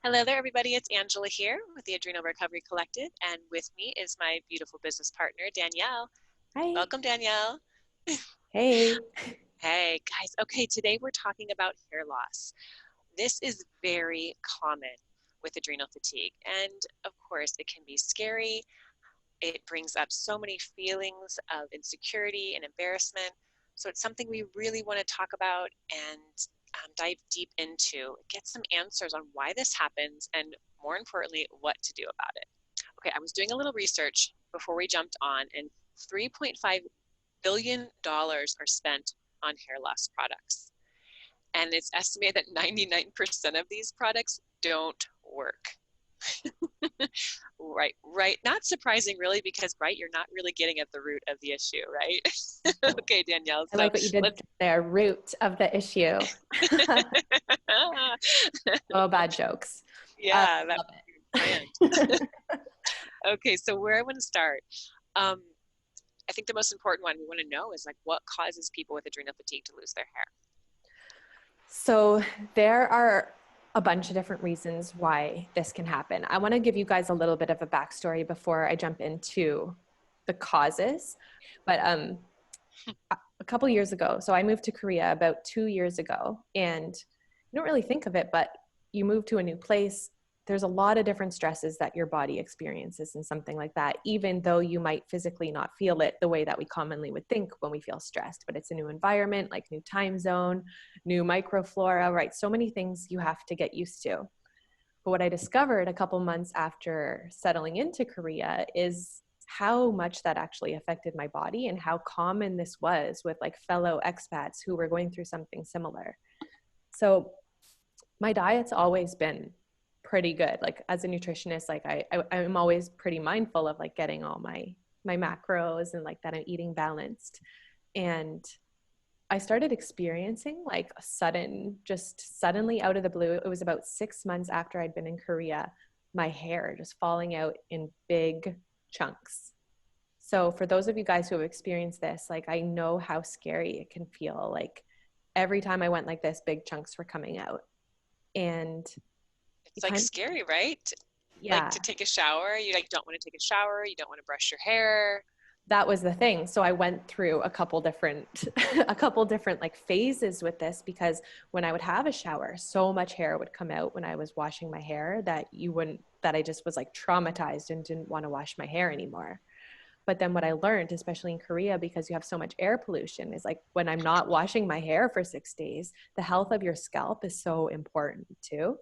Hello there, everybody. It's Angela here with the Adrenal Recovery Collective, and with me is my beautiful business partner, Danielle. Hi. Welcome, Danielle. Hey. Hey, guys. Okay, today we're talking about hair loss. This is very common with adrenal fatigue, and of course, it can be scary. It brings up so many feelings of insecurity and embarrassment. So it's something we really want to talk about and dive deep into, get some answers on why this happens, and more importantly, what to do about it. Okay, I was doing a little research before we jumped on, and $3.5 billion are spent on hair loss products. And it's estimated that 99% of these products don't work. Right, right. Not surprising, really, because, right, you're not really getting at the root of the issue, right? Okay, Danielle. I So like what you did let's. there. Root of the issue. Oh, bad jokes. Yeah, that Love brand. it. Okay, so where I want to start, um, I think the most important one we want to know is like what causes people with adrenal fatigue to lose their hair. So there are a bunch of different reasons why this can happen. I want to give you guys a little bit of a backstory before I jump into the causes. But a couple years ago, so I moved to Korea about 2 years ago, and you don't really think of it, but you move to a new place. There's a lot of different stresses that your body experiences and something like that, even though you might physically not feel it the way that we commonly would think when we feel stressed. But it's a new environment, like new time zone, new microflora, right? So many things you have to get used to. But what I discovered a couple months after settling into Korea is how much that actually affected my body and how common this was with like fellow expats who were going through something similar. So my diet's always been pretty good. Like as a nutritionist, like I'm always pretty mindful of like getting all my macros and like that I'm eating balanced. And I started experiencing like a just suddenly out of the blue. It was about 6 months after I'd been in Korea, my hair just falling out in big chunks. So for those of you guys who have experienced this, like I know how scary it can feel. Like every time I went like this, big chunks were coming out. And It's you like kind of, scary, right? Like yeah, to take a shower, you like don't want to take a shower, you don't want to brush your hair. that was the thing. So I went through a couple different a couple different like phases with this, because when I would have a shower, so much hair would come out when I was washing my hair that I just was like traumatized and didn't want to wash my hair anymore. But then what I learned, especially in Korea, because you have so much air pollution, is like when I'm not washing my hair for 6 days, the health of your scalp is so important too.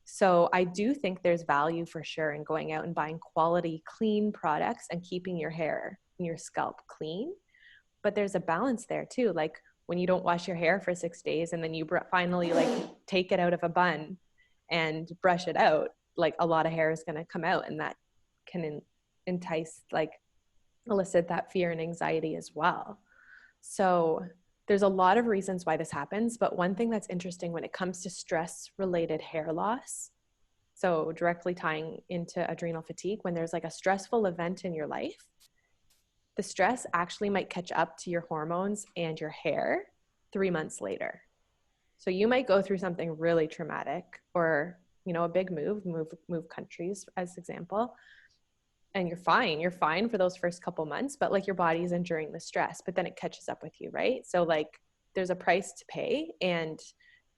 So I do think there's value for sure in going out and buying quality, clean products and keeping your hair and your scalp clean. But there's a balance there too. Like when you don't wash your hair for 6 days and then you finally like take it out of a bun and brush it out, like a lot of hair is going to come out, and that can entice like elicit that fear and anxiety as well. So there's a lot of reasons why this happens, but one thing that's interesting when it comes to stress related hair loss, so directly tying into adrenal fatigue, when there's like a stressful event in your life, the stress actually might catch up to your hormones and your hair 3 months later. So you might go through something really traumatic, or a big move countries as example, and you're fine for those first couple months, but like your body's enduring the stress, but then it catches up with you, right? So like there's a price to pay, and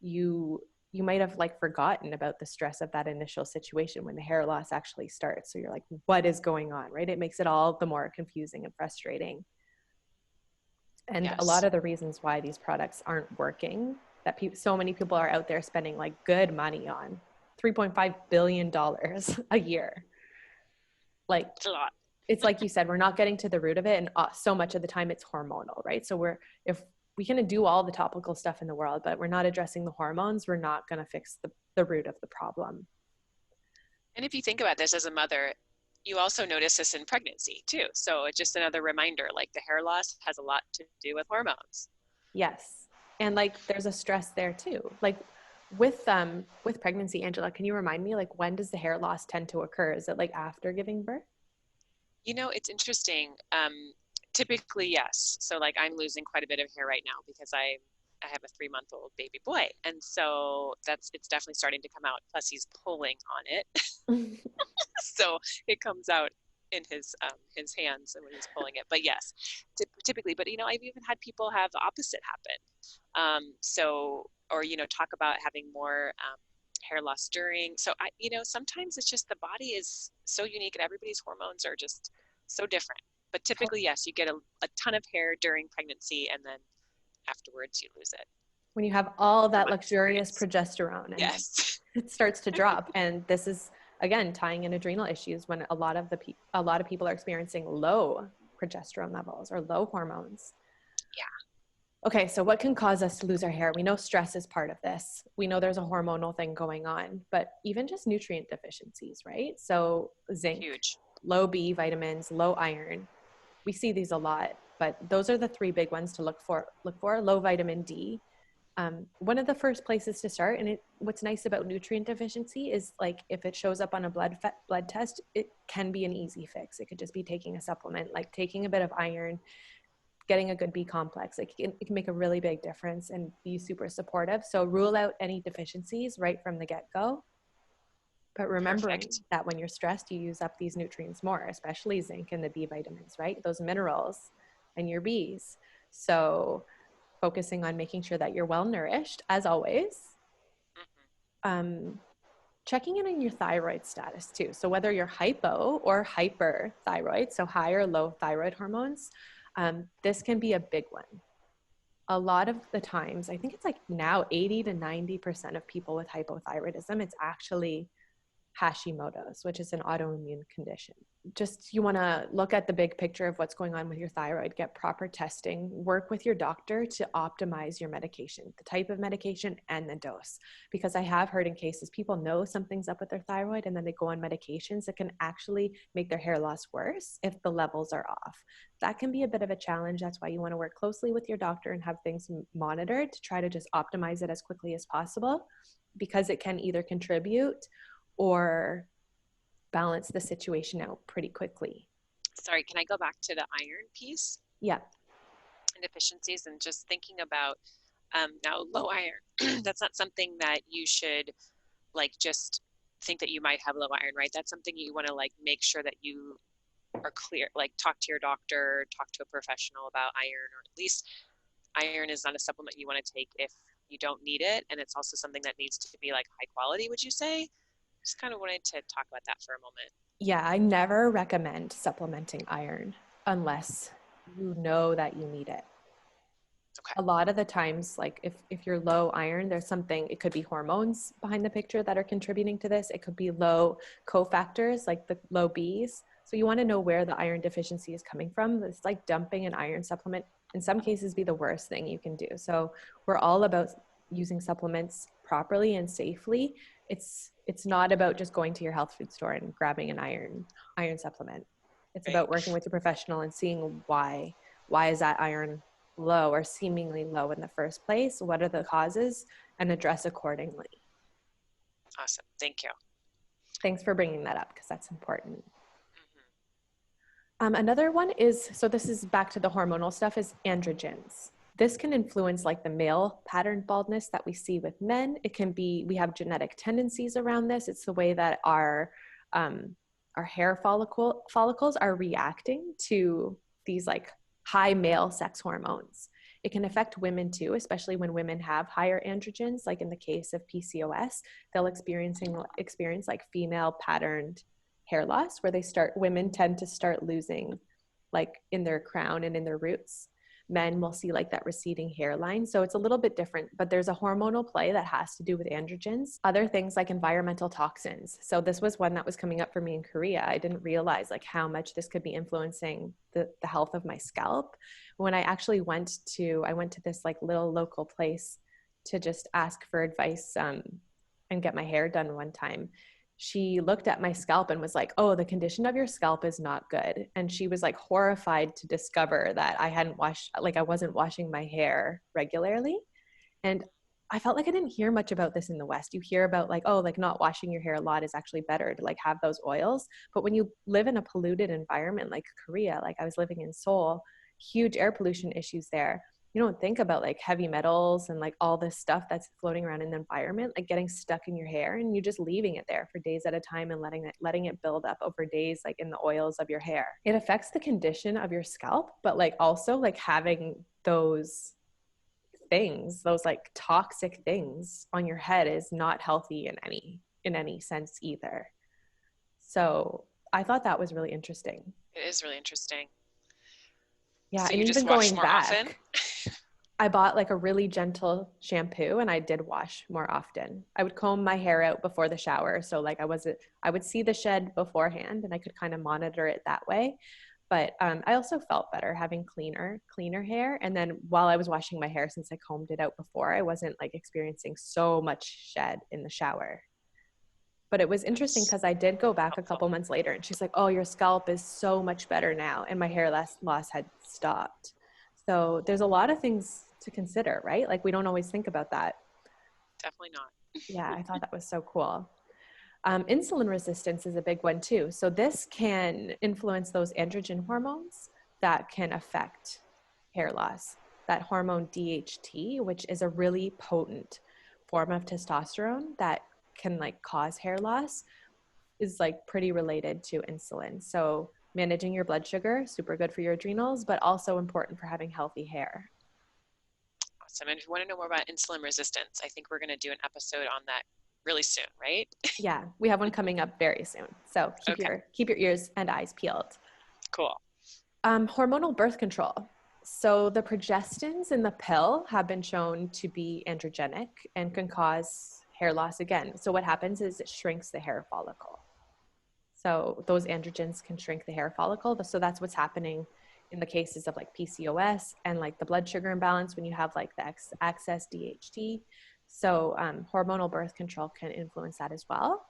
you might have like forgotten about the stress of that initial situation when the hair loss actually starts. So you're like, what is going on, right? It makes it all the more confusing and frustrating. And a lot Yes. of the reasons why these products aren't working, that so many people are out there spending like good money on $3.5 billion a year, like It's a lot. it's like you said, we're not getting to the root of it. And so much of the time it's hormonal, right? So if we can do all the topical stuff in the world, but we're not addressing the hormones, we're not going to fix the root of the problem. And if you think about this as a mother, you also notice this in pregnancy too. So it's just another reminder, like the hair loss has a lot to do with hormones. Yes. And like, there's a stress there too. Like with pregnancy, Angela, can you remind me, like, when does the hair loss tend to occur? Is it like after giving birth? It's interesting. Typically, yes. So like I'm losing quite a bit of hair right now because I I have a 3-month-old baby boy. And so it's definitely starting to come out. Plus he's pulling on it. So it comes out in his hands and when he's pulling it. But yes, typically, but I've even had people have the opposite happen. Or talk about having more hair loss during. So sometimes it's just the body is so unique and everybody's hormones are just so different. But typically, yes, you get a ton of hair during pregnancy and then afterwards you lose it. When you have all that luxurious progesterone and yes, it starts to drop. And this is, again, tying in adrenal issues when a lot of people are experiencing low progesterone levels or low hormones. Yeah. Okay, so what can cause us to lose our hair? We know stress is part of this. We know there's a hormonal thing going on, but even just nutrient deficiencies, right? So zinc, Huge. low B vitamins, low iron. We see these a lot, but those are the three big ones to look for. Low vitamin D. One of the first places to start, and what's nice about nutrient deficiency is like if it shows up on a blood test, it can be an easy fix. It could just be taking a supplement, like taking a bit of iron, getting a good B complex. Like it can make a really big difference and be super supportive. So rule out any deficiencies right from the get-go. But remembering Perfect. that when you're stressed, you use up these nutrients more, especially zinc and the B vitamins, right? Those minerals and your Bs. So focusing on making sure that you're well nourished, as always. Checking in on your thyroid status too. So whether you're hypo or hyperthyroid, so high or low thyroid hormones, this can be a big one. A lot of the times, I think it's like now 80 to 90% of people with hypothyroidism, it's actually Hashimoto's, which is an autoimmune condition. Just you want to look at the big picture of what's going on with your thyroid, get proper testing, work with your doctor to optimize your medication, the type of medication and the dose. Because I have heard in cases people know something's up with their thyroid and then they go on medications that can actually make their hair loss worse if the levels are off. That can be a bit of a challenge. That's why you want to work closely with your doctor and have things monitored to try to just optimize it as quickly as possible, because it can either contribute or balance the situation out pretty quickly. Sorry, can I go back to the iron piece? Yeah. And deficiencies and just thinking about now low iron. That's not something that you should like just think that you might have low iron, right? That's something you want to like make sure that you are clear, like talk to your doctor, talk to a professional about iron, or at least iron is not a supplement you want to take if you don't need it. And it's also something that needs to be like high quality, would you say? Just kind of wanted to talk about that for a moment. Yeah, I never recommend supplementing iron unless you know that you need it. Okay. A lot of the times, like if you're low iron, there's something, it could be hormones behind the picture that are contributing to this. It could be low cofactors like the low Bs. So you want to know where the iron deficiency is coming from. It's like dumping an iron supplement in some cases be the worst thing you can do. So we're all about using supplements properly and safely. It's not about just going to your health food store and grabbing an iron supplement. It's about working with a professional and seeing why is that iron low or seemingly low in the first place? What are the causes? And address accordingly. Awesome. Thank you. Thanks for bringing that up because that's important. Another one is, so this is back to the hormonal stuff, is androgens. This can influence like the male pattern baldness that we see with men. It can be, we have genetic tendencies around this. It's the way that our hair follicles are reacting to these like high male sex hormones. It can affect women too, especially when women have higher androgens, like in the case of PCOS, they'll experience like female patterned hair loss where women tend to start losing like in their crown and in their roots. Men will see like that receding hairline. So it's a little bit different, but there's a hormonal play that has to do with androgens. Other things like environmental toxins. So this was one that was coming up for me in Korea. I didn't realize like how much this could be influencing the health of my scalp. When I actually went to this like little local place to just ask for advice and get my hair done one time. She looked at my scalp and was like, oh, the condition of your scalp is not good. And she was like horrified to discover that I wasn't washing my hair regularly. And I felt like I didn't hear much about this in the West. You hear about like, oh, like not washing your hair a lot is actually better to like have those oils. But when you live in a polluted environment like Korea, like I was living in Seoul, huge air pollution issues there. you don't think about like heavy metals and like all this stuff that's floating around in the environment, like getting stuck in your hair, and you're just leaving it there for days at a time and letting it build up over days, like in the oils of your hair. It affects the condition of your scalp, but like also like having those things, those like toxic things on your head is not healthy in any sense either. So I thought that was really interesting. It is really interesting. Yeah, So and you even just wash going more often? back, I bought like a really gentle shampoo and I did wash more often. I would comb my hair out before the shower. So like I would see the shed beforehand and I could kind of monitor it that way. But I also felt better having cleaner hair. And then while I was washing my hair, since I combed it out before, I wasn't like experiencing so much shed in the shower. But it was interesting That's because I did go back a helpful. couple months later and she's like, oh, your scalp is so much better now. And my hair loss had stopped. So there's a lot of things to consider, right? Like we don't always think about that. Definitely not. Yeah, I thought that was so cool. Insulin resistance is a big one too. So this can influence those androgen hormones that can affect hair loss. That hormone DHT, which is a really potent form of testosterone that can like cause hair loss, is like pretty related to insulin. So managing your blood sugar, super good for your adrenals, but also important for having healthy hair. Awesome. And if you want to know more about insulin resistance, I think we're going to do an episode on that really soon, right? Yeah, we have one coming up very soon. So Okay, keep your ears and eyes peeled. cool. Hormonal birth control. So the progestins in the pill have been shown to be androgenic and can cause hair loss again. So what happens is it shrinks the hair follicle. So those androgens can shrink the hair follicle. So that's what's happening in the cases of like PCOS and like the blood sugar imbalance when you have like the excess DHT. So hormonal birth control can influence that as well.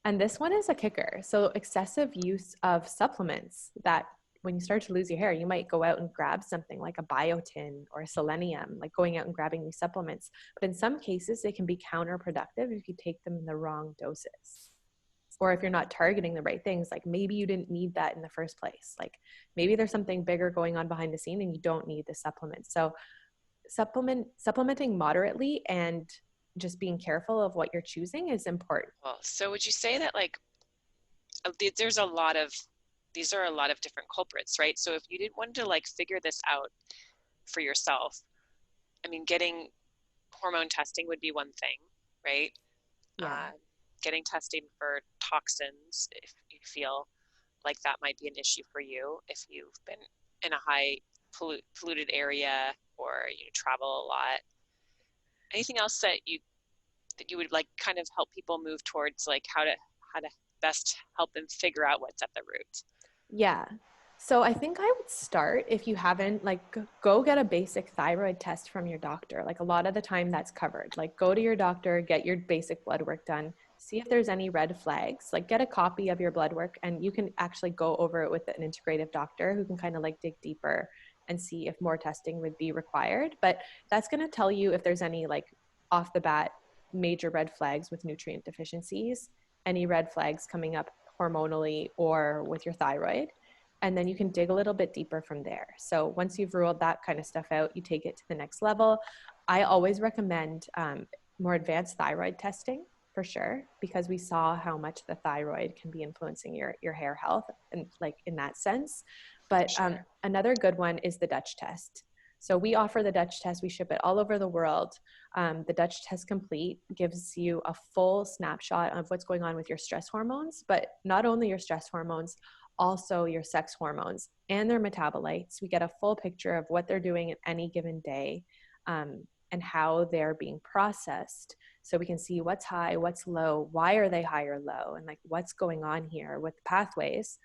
And this one is a kicker. So excessive use of supplements that when you start to lose your hair, you might go out and grab something like a biotin or a selenium, like going out and grabbing these supplements. But in some cases, they can be counterproductive if you take them in the wrong doses. Or if you're not targeting the right things, like maybe you didn't need that in the first place. Like maybe there's something bigger going on behind the scene and you don't need the supplement. So supplementing moderately and just being careful of what you're choosing is important. Well, so would you say that like there's a lot of these are a lot of different culprits, right? So if you didn't want to like figure this out for yourself, I mean, getting hormone testing would be one thing, right? Yeah. Getting testing for toxins if you feel like that might be an issue for you if you've been in a high polluted area or you travel a lot. Anything else that you would like kind of help people move towards like how to best help them figure out what's at the root? Yeah. So I think I would start if you haven't, like, go get a basic thyroid test from your doctor. Like a lot of the time that's covered. Like go to your doctor, get your basic blood work done, see if there's any red flags. Like get a copy of your blood work and you can actually go over it with an integrative doctor who can kind of like dig deeper and see if more testing would be required. But that's going to tell you if there's any like off the bat major red flags with nutrient deficiencies, any red flags coming up hormonally or with your thyroid. And then you can dig a little bit deeper from there. So once you've ruled that kind of stuff out, you take it to the next level. I always recommend more advanced thyroid testing for sure, because we saw how much the thyroid can be influencing your hair health and like in that sense. But Sure. another good one is the Dutch test. So we offer the Dutch test. We ship it all over the world. The Dutch test complete gives you a full snapshot of what's going on with your stress hormones, but not only your stress hormones, also your sex hormones and their metabolites. We get a full picture of what they're doing at any given day and how they're being processed. So we can see what's high, what's low, why are they high or low, and like what's going on here with the pathways.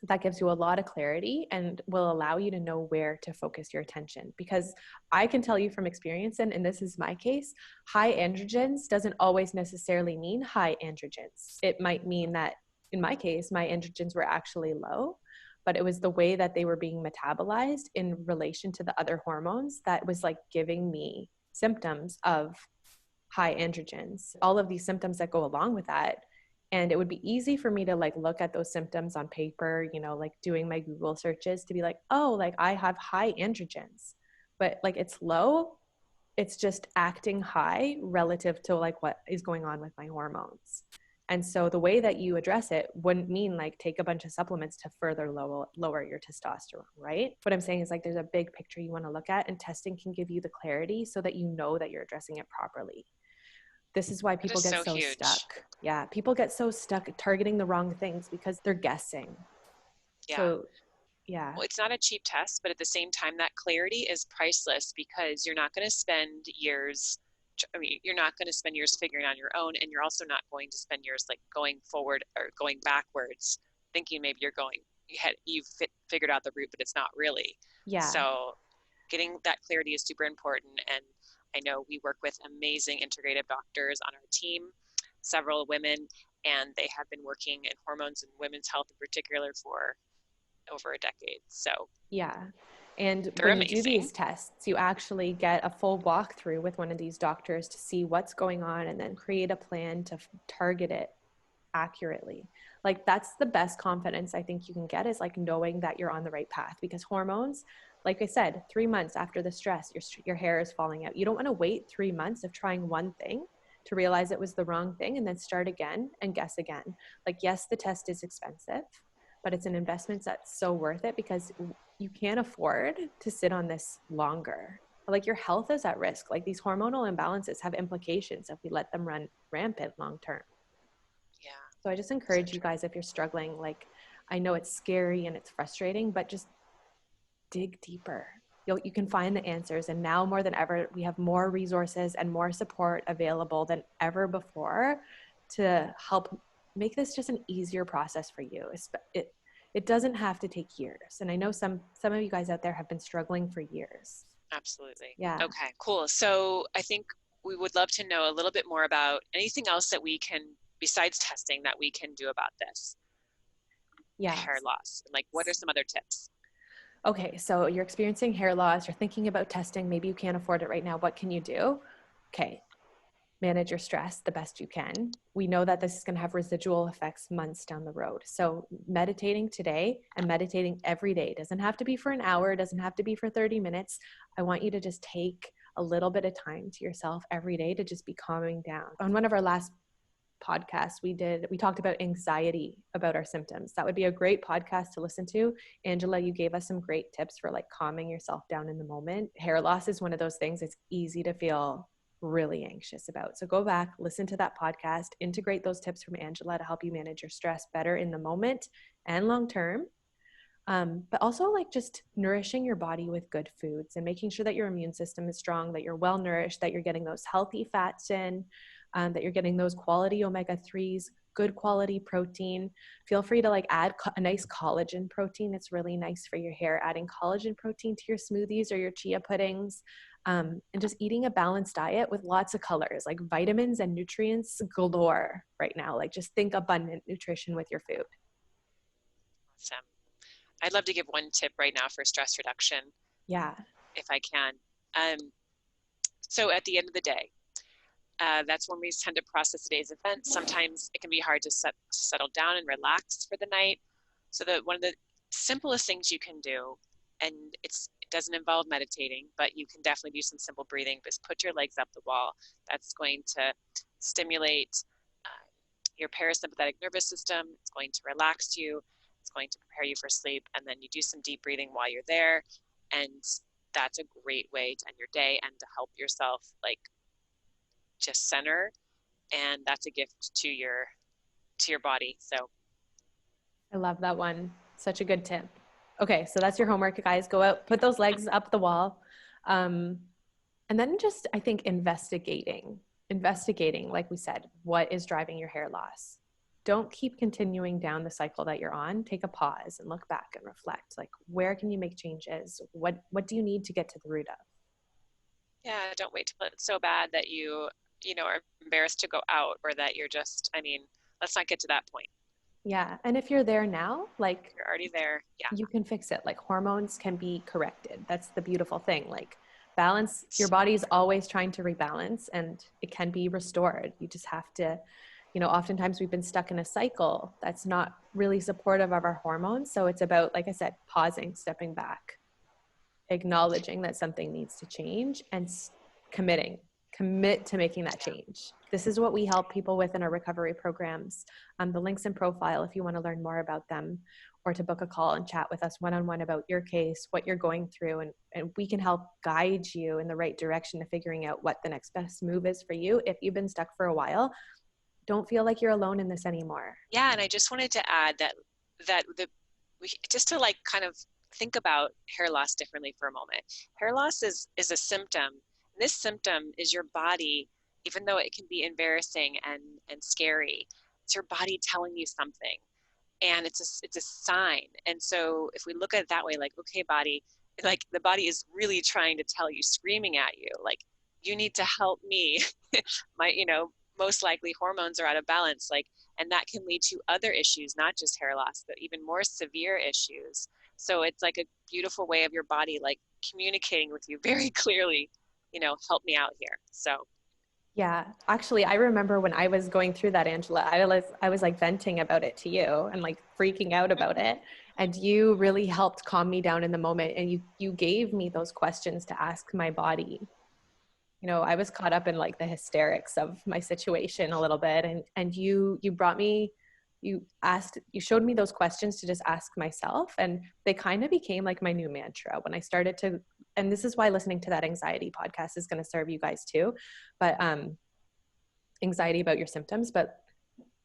That gives you a lot of clarity and will allow you to know where to focus your attention. Because I can tell you from experience, and this is my case, high androgens doesn't always necessarily mean high androgens. It might mean that in my case, my androgens were actually low, but it was the way that they were being metabolized in relation to the other hormones that was like giving me symptoms of high androgens, all of these symptoms that go along with that. And it would be easy for me to like look at those symptoms on paper, you know, like doing my Google searches to be like, oh, like I have high androgens. but like it's low. It's just acting high relative to like what is going on with my hormones. And so the way that you address it wouldn't mean like take a bunch of supplements to further lower your testosterone, right? What I'm saying is like there's a big picture you want to look at, and testing can give you the clarity so that you know that you're addressing it properly. This is why That people is get so so huge. stuck. Yeah, people get so stuck targeting the wrong things because they're guessing. Yeah. So yeah, Well, it's not a cheap test, but at the same time, that clarity is priceless because you're not going to spend years. I mean, you're not going to spend years figuring it on your own, and you're also not going to spend years like going forward or going backwards, thinking maybe you've figured out the route, but it's not really. yeah, So, getting that clarity is super important. And I know we work with amazing integrative doctors on our team, several women, and they have been working in hormones and women's health in particular for over a decade. So yeah. And they're when you do amazing. these tests, you actually get a full walkthrough with one of these doctors to see what's going on and then create a plan to target it accurately. Like that's the best confidence I think you can get, is like knowing that you're on the right path, because hormones, like I said, 3 months after the stress, your hair is falling out. You don't want to wait 3 months of trying one thing to realize it was the wrong thing and then start again and guess again. Like, yes, the test is expensive, but it's an investment that's so worth it because you can't afford to sit on this longer. Like your health is at risk. Like these hormonal imbalances have implications if we let them run rampant long term. Yeah, So I just so encourage you true. guys, if you're struggling, like I know it's scary and it's frustrating, but just dig deeper. You can find the answers. And now more than ever, we have more resources and more support available than ever before to help make this just an easier process for you. It doesn't have to take years. And I know some of you guys out there have been struggling for years. Absolutely. Yeah. Okay, cool. So I think we would love to know a little bit more about anything else that we can, besides testing, that we can do about this Yeah. hair loss. Like, what are some other tips? Okay, so you're experiencing hair loss, you're thinking about testing, maybe you can't afford it right now. What can you do? Okay, manage your stress the best you can. We know that this is going to have residual effects months down the road. So, meditating today and meditating every day doesn't have to be for an hour, doesn't have to be for 30 minutes. I want you to just take a little bit of time to yourself every day to just be calming down. On one of our last podcasts we talked about anxiety, about our symptoms. That would be a great podcast to listen to. Angela, you gave us some great tips for like calming yourself down in the moment. Hair loss is one of those things it's easy to feel really anxious about. So go back, listen to that podcast, integrate those tips from Angela to help you manage your stress better in the moment and long term. But also like just nourishing your body with good foods and making sure that your immune system is strong, that you're well nourished, that you're getting those healthy fats in, that you're getting those quality omega-3s, good quality protein. Feel free to like add a nice collagen protein. It's really nice for your hair, adding collagen protein to your smoothies or your chia puddings. And just eating a balanced diet with lots of colors, like vitamins and nutrients galore right now. Like just think abundant nutrition with your food. Awesome. I'd love to give one tip right now for stress reduction, Yeah. if I can. So at the end of the day, that's when we tend to process today's events. Sometimes it can be hard to settle down and relax for the night. So that one of the simplest things you can do, and it doesn't involve meditating, but you can definitely do some simple breathing, is put your legs up the wall. That's going to stimulate your parasympathetic nervous system. It's going to relax you. It's going to prepare you for sleep. And then you do some deep breathing while you're there. And that's a great way to end your day and to help yourself like just center. And that's a gift to your body. So I love that one. Such a good tip. Okay, so that's your homework, guys. Go out, put those legs up the wall. And then just, I think, investigating, like we said, what is driving your hair loss. Don't keep continuing down the cycle that you're on. Take a pause and look back and reflect. Like, where can you make changes? What do you need to get to the root of? yeah, don't wait till it's so bad that are embarrassed to go out, or that you're just, let's not get to that point. Yeah. And if you're there now, like You're already there. Yeah. you can fix it. Like hormones can be corrected. That's the beautiful thing. Like balance, your body's always trying to rebalance and it can be restored. You just have to, oftentimes we've been stuck in a cycle that's not really supportive of our hormones. So it's about, like I said, pausing, stepping back. acknowledging that something needs to change and commit to making that change. This is what we help people with in our recovery programs. The links in profile if you want to learn more about them, or to book a call and chat with us one-on-one about your case, what you're going through, and we can help guide you in the right direction to figuring out what the next best move is for you. If you've been stuck for a while, don't feel like you're alone in this anymore. Yeah, and I just wanted to add just to like kind of think about hair loss differently for a moment. Hair loss is a symptom. This symptom is your body, even though it can be embarrassing and scary, it's your body telling you something. And it's a sign. And so if we look at it that way, like, okay, body, like the body is really trying to tell you, screaming at you, like, you need to help me. My, most likely hormones are out of balance, like, and that can lead to other issues, not just hair loss, but even more severe issues. So it's like a beautiful way of your body, like, communicating with you very clearly, help me out here. So yeah, actually, I remember when I was going through that, Angela, I was like venting about it to you and like freaking out about it. And you really helped calm me down in the moment. And you gave me those questions to ask my body. I was caught up in like the hysterics of my situation a little bit. And you showed me those questions to just ask myself. And they kind of became like my new mantra when I started to, and this is why listening to that anxiety podcast is going to serve you guys too. But anxiety about your symptoms, but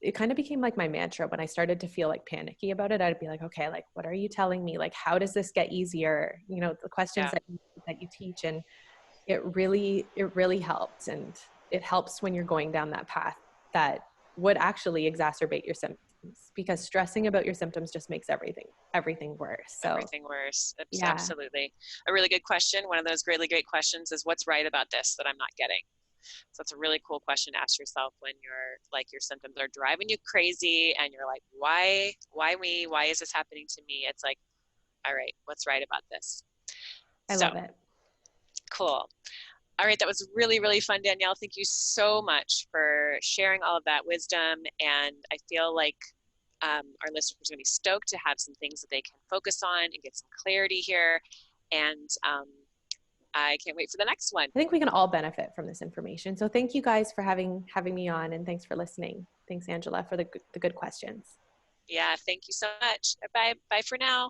it kind of became like my mantra when I started to feel like panicky about it. I'd be like, okay, like, what are you telling me? Like, how does this get easier? The questions yeah, that you teach. And it really helped. And it helps when you're going down that path that would actually exacerbate your symptoms, because stressing about your symptoms just makes everything worse. So everything worse. yeah, Absolutely. A really good question. One of those really great questions is, what's right about this that I'm not getting? So it's a really cool question to ask yourself when you're like, your symptoms are driving you crazy and you're like, why me? Why is this happening to me? It's like, all right, what's right about this? I So love it. cool. All right, that was really, really fun, Danielle. Thank you so much for sharing all of that wisdom. And I feel like our listeners are going to be stoked to have some things that they can focus on and get some clarity here. And I can't wait for the next one. I think we can all benefit from this information. So thank you guys for having me on, and thanks for listening. Thanks, Angela, for the good questions. Yeah, thank you so much. Bye. Bye for now.